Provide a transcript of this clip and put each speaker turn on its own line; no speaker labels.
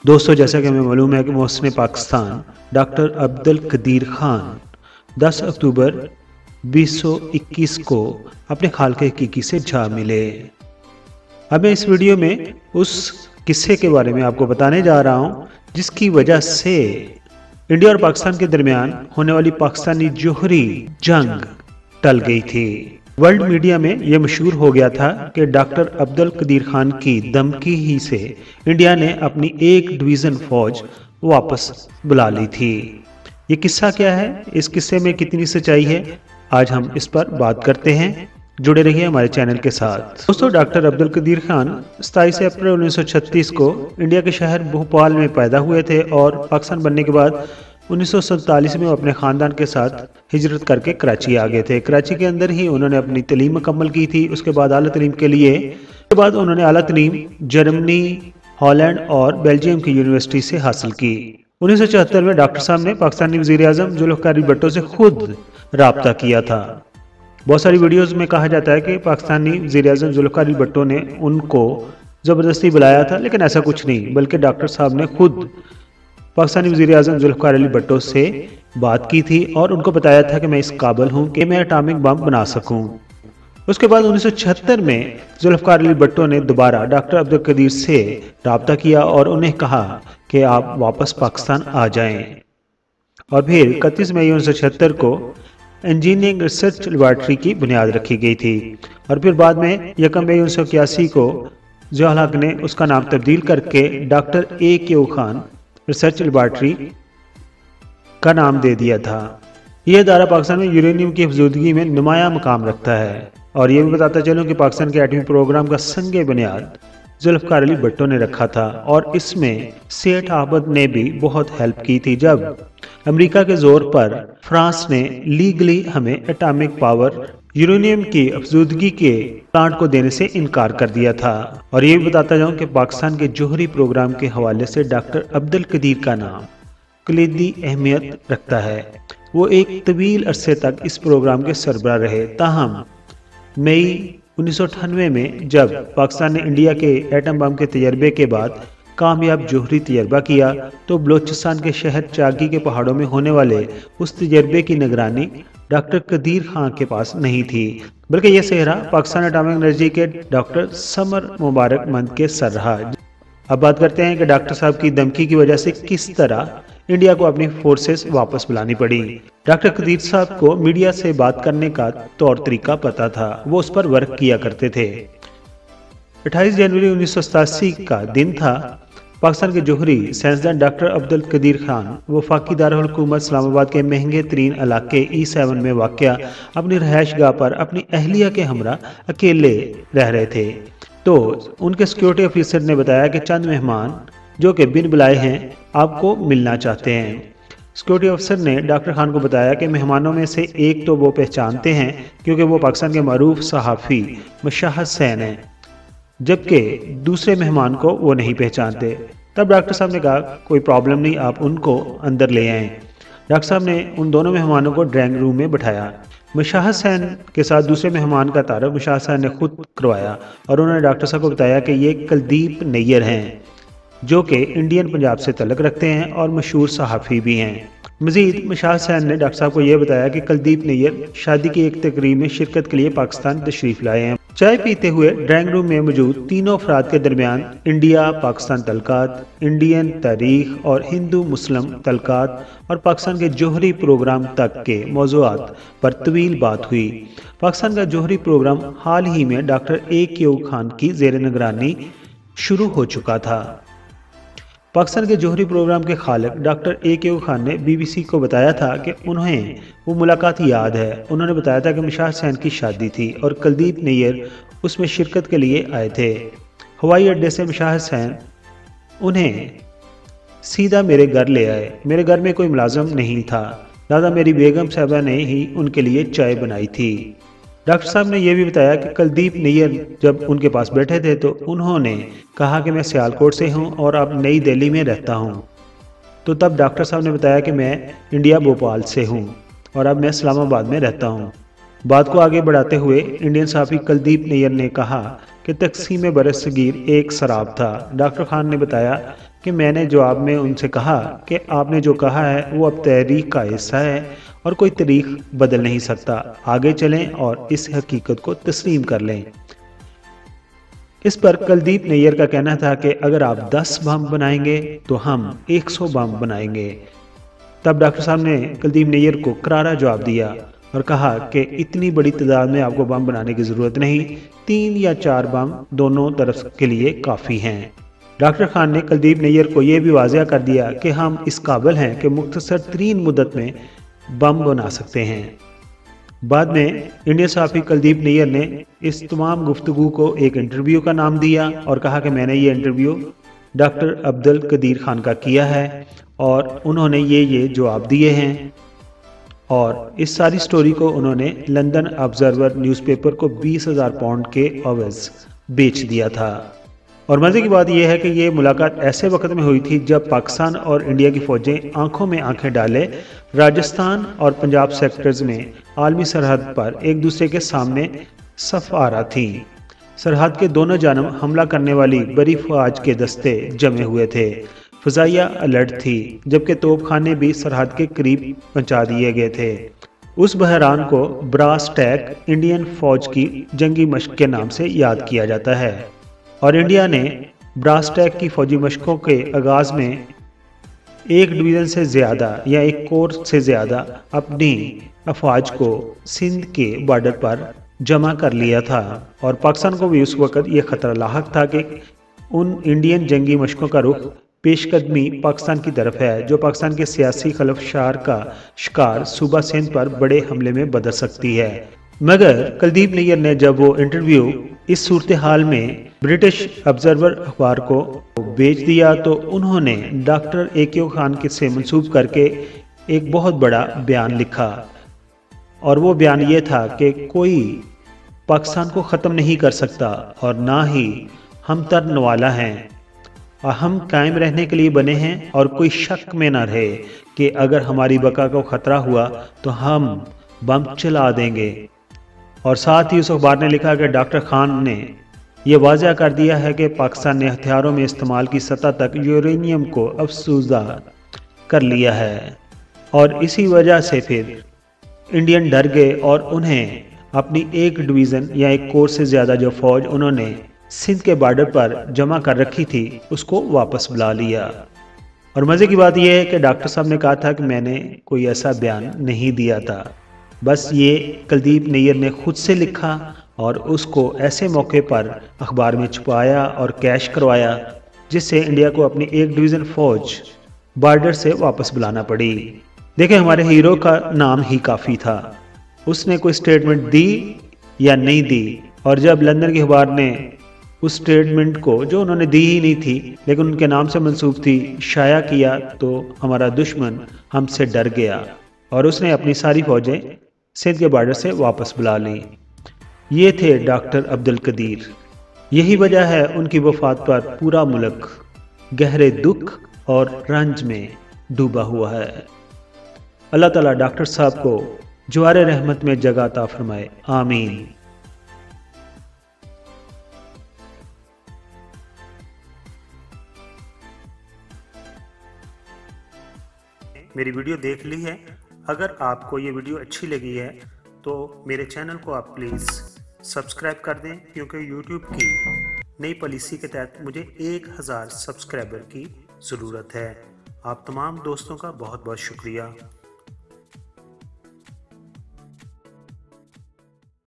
दोस्तों, जैसा कि हमें मालूम है कि मौसम पाकिस्तान डॉक्टर अब्दुल कदीर खान 10 अक्टूबर 2021 को अपने खालके हकीकी से जा मिले। अब मैं इस वीडियो में उस किस्से के बारे में आपको बताने जा रहा हूं जिसकी वजह से इंडिया और पाकिस्तान के दरमियान होने वाली पाकिस्तानी जोहरी जंग टल गई थी। वर्ल्ड मीडिया में यह मशहूर हो गया था कि डॉक्टर अब्दुल कदीर खान की धमकी ही से इंडिया ने अपनी एक डिवीजन फौज वापस बुला ली थी। ये किस्सा क्या है, इस किस्से में कितनी सच्चाई है, आज हम इस पर बात करते हैं। जुड़े रहिए हमारे चैनल के साथ। दोस्तों, डॉक्टर अब्दुल कदीर खान 27 अप्रैल 1936 को इंडिया के शहर भोपाल में पैदा हुए थे और पाकिस्तान बनने के बाद 1947 में वो अपने ख़ानदान के साथ हिजरत करके कराची आ गए थे। कराची के अंदर ही उन्होंने अपनी तालीम मुकम्मल की थी। उसके बाद आला तालीम के लिए उन्होंने आला तालीम जर्मनी, हॉलैंड और बेल्जियम की यूनिवर्सिटी से हासिल की। 1974 में डॉक्टर साहब ने पाकिस्तानी वज़ीर आज़म जुल्फ़िकार अली भुट्टो से खुद राब्ता किया था। बहुत सारी वीडियोज़ में कहा जाता है कि पाकिस्तानी वज़ीर आज़म जुल्फ़िकार अली भुट्टो ने उनको ज़बरदस्ती बुलाया था, लेकिन ऐसा कुछ नहीं, बल्कि डॉक्टर साहब ने खुद पाकिस्तानी वज़ीर आज़म जुल्फ़िकार अली भुट्टो से बात की थी और उनको बताया था कि मैं इस काबिल हूँ कि मैं एटॉमिक बम बना सकूँ। उसके बाद 1976 में जुल्फ़िकार अली भुट्टो ने दोबारा डॉक्टर अब्दुल कदीर से रब्ता किया और उन्हें कहा कि आप वापस पाकिस्तान आ जाएं। और फिर 31 मई 1976 को इंजीनियरिंग रिसर्च लेबॉरेटरी की बुनियाद रखी गई थी और फिर बाद में 1 मई 1981 को ज़िया-उल हक ने उसका नाम तब्दील करके doctor A.Q. Khan research laboratory का नाम दे दिया था। यह अदारा पाकिस्तान में यूरेनियम की अफजूदगी में नुमाया मकाम रखता है। और ये भी बताता चलूँ कि पाकिस्तान के एटमी प्रोग्राम का संगे बुनियाद जुल्फ़िकार अली भुट्टो ने रखा था और इसमें सेठ अहमद ने भी बहुत हेल्प की थी जब अमेरिका के जोर पर फ्रांस ने लीगली हमें एटॉमिक पावर यूरेनियम की अफजूदगी के प्लांट को देने से इनकार कर दिया था। और ये भी बताता जाऊं कि पाकिस्तान के जोहरी प्रोग्राम के हवाले से डॉक्टर अब्दुल कदीर का नाम कलीदी अहमियत रखता है। वो एक तवील अरसे तक इस प्रोग्राम के सरबराह रहे। ताहम मई 1998 में जब पाकिस्तान ने इंडिया के एटम बम के तजर्बे के बाद कामयाब जोहरी तजर्बा किया तो बलोचिस्तान के शहर चागी के पहाड़ों में होने वाले उस तजर्बे की निगरानी डॉक्टर कदीर खान के पास नहीं थी, बल्कि यह सेहरा पाकिस्तान एटॉमिक एनर्जी के डॉक्टर समर मुबारक मंद के सर रहा। अब बात करते हैं कि डॉक्टर साहब की धमकी की वजह से किस तरह इंडिया को अपनी फोर्सेस वापस बुलानी पड़ी। डॉक्टर कदीर साहब को मीडिया से बात करने का तौर तरीका पता था, वो उस पर वर्क किया करते थे। 28 जनवरी 1987 का दिन था। पाकिस्तान के जोहरी साइंसदान डॉक्टर अब्दुल कदीर खान वफाकी दारुल हुकूमत इस्लामाबाद के महंगे तरीन इलाके E7 में वाक़या अपनी रहायश गाह पर अपनी अहलिया के हमरा अकेले रह रहे थे। तो उनके सिक्योरिटी ऑफिसर ने बताया कि चंद मेहमान जो कि बिन बुलाए हैं आपको मिलना चाहते हैं। सिक्योरिटी ऑफिसर ने डॉक्टर खान को बताया कि मेहमानों में से एक तो वो पहचानते हैं क्योंकि वो पाकिस्तान के मरूफ सहाफ़ी मुशाहिद हुसैन हैं, जबकि दूसरे मेहमान को वो नहीं पहचानते। तब डॉक्टर साहब ने कहा कोई प्रॉब्लम नहीं, आप उनको अंदर ले आएँ। डॉक्टर साहब ने उन दोनों मेहमानों को ड्राइंग रूम में बिठाया। मुशाहिद हुसैन के साथ दूसरे मेहमान का तारुफ मुशाहिद हुसैन ने खुद करवाया और उन्होंने डॉक्टर साहब को बताया कि ये कुलदीप नैयर हैं जो कि इंडियन पंजाब से तल्लुक़ रखते हैं और मशहूर सहाफ़ी भी हैं। मज़ीद मुशाहिद हुसैन ने डॉक्टर साहब को यह बताया कि कुलदीप नैयर शादी की एक तकरीब में शिरकत के लिए पाकिस्तान तशरीफ़ लाए हैं। चाय पीते हुए ड्राइंग रूम में मौजूद तीनों अफराद के दरमियान इंडिया पाकिस्तान तल्लुक़ात, इंडियन तारीख़ और हिंदू मुस्लिम तल्लुक़ात और पाकिस्तान के जोहरी प्रोग्राम तक के मौज़ूआत पर तवील बात हुई। पाकिस्तान का जोहरी प्रोग्राम हाल ही में डॉक्टर A.Q. खान की ज़ेर निगरानी शुरू हो चुका था। पाकिस्तान के जोहरी प्रोग्राम के खालिक डॉक्टर A.Q. खान ने BBC को बताया था कि उन्हें वो मुलाकात याद है। उन्होंने बताया था कि मुशाहिद हुसैन की शादी थी और कुलदीप नैयर उसमें शिरकत के लिए आए थे। हवाई अड्डे से मुशाहिद हुसैन उन्हें सीधा मेरे घर ले आए। मेरे घर में कोई मुलाजिम नहीं था, दादा मेरी बेगम साहबा ने ही उनके लिए चाय बनाई थी। डॉक्टर साहब ने यह भी बताया कि कुलदीप नैयर जब उनके पास बैठे थे तो उन्होंने कहा कि मैं सियालकोट से हूं और अब नई दिल्ली में रहता हूं। तो तब डॉक्टर साहब ने बताया कि मैं इंडिया भोपाल से हूं और अब मैं इस्लामाबाद में रहता हूं। बात को आगे बढ़ाते हुए इंडियन सहाफ़ी कुलदीप नैयर ने कहा कि तक़सीम बरसगीर एक शराब था। डॉक्टर खान ने बताया कि मैंने जवाब में उनसे कहा कि आपने जो कहा है वो अब तहरीक का हिस्सा है और कोई तारीख बदल नहीं सकता। आगे चलें और इस हकीकत को तस्लीम कर लें। इस पर कुलदीप नैयर का कहना था कि अगर आप 10 बम बनाएंगे तो हम 100 बम बनाएंगे। तब डॉक्टर साहब ने कुलदीप नैयर को करारा जवाब दिया और कहा कि इतनी बड़ी तादाद में आपको बम बनाने की ज़रूरत नहीं, 3 या 4 बम दोनों तरफ के लिए काफ़ी हैं। डॉक्टर खान ने कुलदीप नैयर को यह भी वाज़ह कर दिया कि हम इस काबिल हैं कि मुख्तसर तरीन मुद्दत में बम बना सकते हैं। बाद में इंडियन सहाफ़ी कुलदीप नैयर ने इस तमाम गुफ्तगू को एक इंटरव्यू का नाम दिया और कहा कि मैंने ये इंटरव्यू डॉक्टर अब्दुल कदीर खान का किया है और उन्होंने ये जवाब दिए हैं। और इस सारी स्टोरी को उन्होंने लंदन ऑब्जर्वर न्यूज़पेपर को 20,000 पाउंड के एवज बेच दिया था। और मज़े की बात यह है कि ये मुलाकात ऐसे वक्त में हुई थी जब पाकिस्तान और इंडिया की फ़ौजें आंखों में आंखें डाले राजस्थान और पंजाब सेक्टर्स में आलमी सरहद पर एक दूसरे के सामने सफ आ रहा थी। सरहद के दोनों जानब हमला करने वाली बड़ी फ़ौज के दस्ते जमे हुए थे। फ़ज़ाइया अलर्ट थी, जबकि तोपखाने भी सरहद के करीब पहुंचा दिए गए थे। उस बहरान को ब्रास टैक इंडियन फ़ौज की जंगी मशक के नाम से याद किया जाता है और इंडिया ने ब्रास टैक की फ़ौजी मशकों के आगाज़ में एक डिवीज़न से ज़्यादा या एक कोर से ज़्यादा अपनी अफवाज को सिंध के बॉर्डर पर जमा कर लिया था और पाकिस्तान को भी उस वक़्त यह ख़तरा लाहक था कि उन इंडियन जंगी मशकों का रुख पेशकदमी पाकिस्तान की तरफ है, जो पाकिस्तान के सियासी खलफशार का शिकार सूबा सिंध पर बड़े हमले में बदल सकती है। मगर कुलदीप नैयर ने जब वो इंटरव्यू इस सूरत हाल में ब्रिटिश ऑब्जर्वर अखबार को बेच दिया तो उन्होंने डॉक्टर A.Q. खान से मंसूब करके एक बहुत बड़ा बयान लिखा और वो बयान ये था कि कोई पाकिस्तान को ख़त्म नहीं कर सकता और ना ही हम तरनवाला हैं और हम कायम रहने के लिए बने हैं और कोई शक में ना रहे कि अगर हमारी बका को ख़तरा हुआ तो हम बम चला देंगे। और साथ ही उस अखबार ने लिखा कि डॉक्टर खान ने यह वाज़ह कर दिया है कि पाकिस्तान ने हथियारों में इस्तेमाल की सतह तक यूरेनियम को अफसूदा कर लिया है और इसी वजह से फिर इंडियन डर गए और उन्हें अपनी एक डिवीज़न या एक कोर से ज़्यादा जो फ़ौज उन्होंने सिंध के बॉर्डर पर जमा कर रखी थी उसको वापस बुला लिया। और मज़े की बात यह है कि डॉक्टर साहब ने कहा था कि मैंने कोई ऐसा बयान नहीं दिया था, बस ये कुलदीप नैयर ने खुद से लिखा और उसको ऐसे मौके पर अखबार में छुपाया और कैश करवाया जिससे इंडिया को अपनी एक डिवीज़न फ़ौज बॉर्डर से वापस बुलाना पड़ी। देखें, हमारे हीरो का नाम ही काफ़ी था, उसने कोई स्टेटमेंट दी या नहीं दी और जब लंदन के अखबार ने उस स्टेटमेंट को, जो उन्होंने दी ही नहीं थी लेकिन उनके नाम से मंसूब थी, शाया किया तो हमारा दुश्मन हमसे डर गया और उसने अपनी सारी फ़ौजें सिंध के बॉर्डर से वापस बुला ली। ये थे डॉक्टर अब्दुल कदीर। यही वजह है उनकी वफ़ात पर पूरा मुल्क गहरे दुख और रंज में डूबा हुआ है। अल्लाह ताला डॉक्टर साहब को जवारे रहमत में जगह अता फरमाए, आमीन।
मेरी वीडियो देख ली है। अगर आपको ये वीडियो अच्छी लगी है तो मेरे चैनल को आप प्लीज़ सब्सक्राइब कर दें, क्योंकि YouTube की नई पॉलिसी के तहत मुझे 1000 सब्सक्राइबर की ज़रूरत है। आप तमाम दोस्तों का बहुत बहुत शुक्रिया।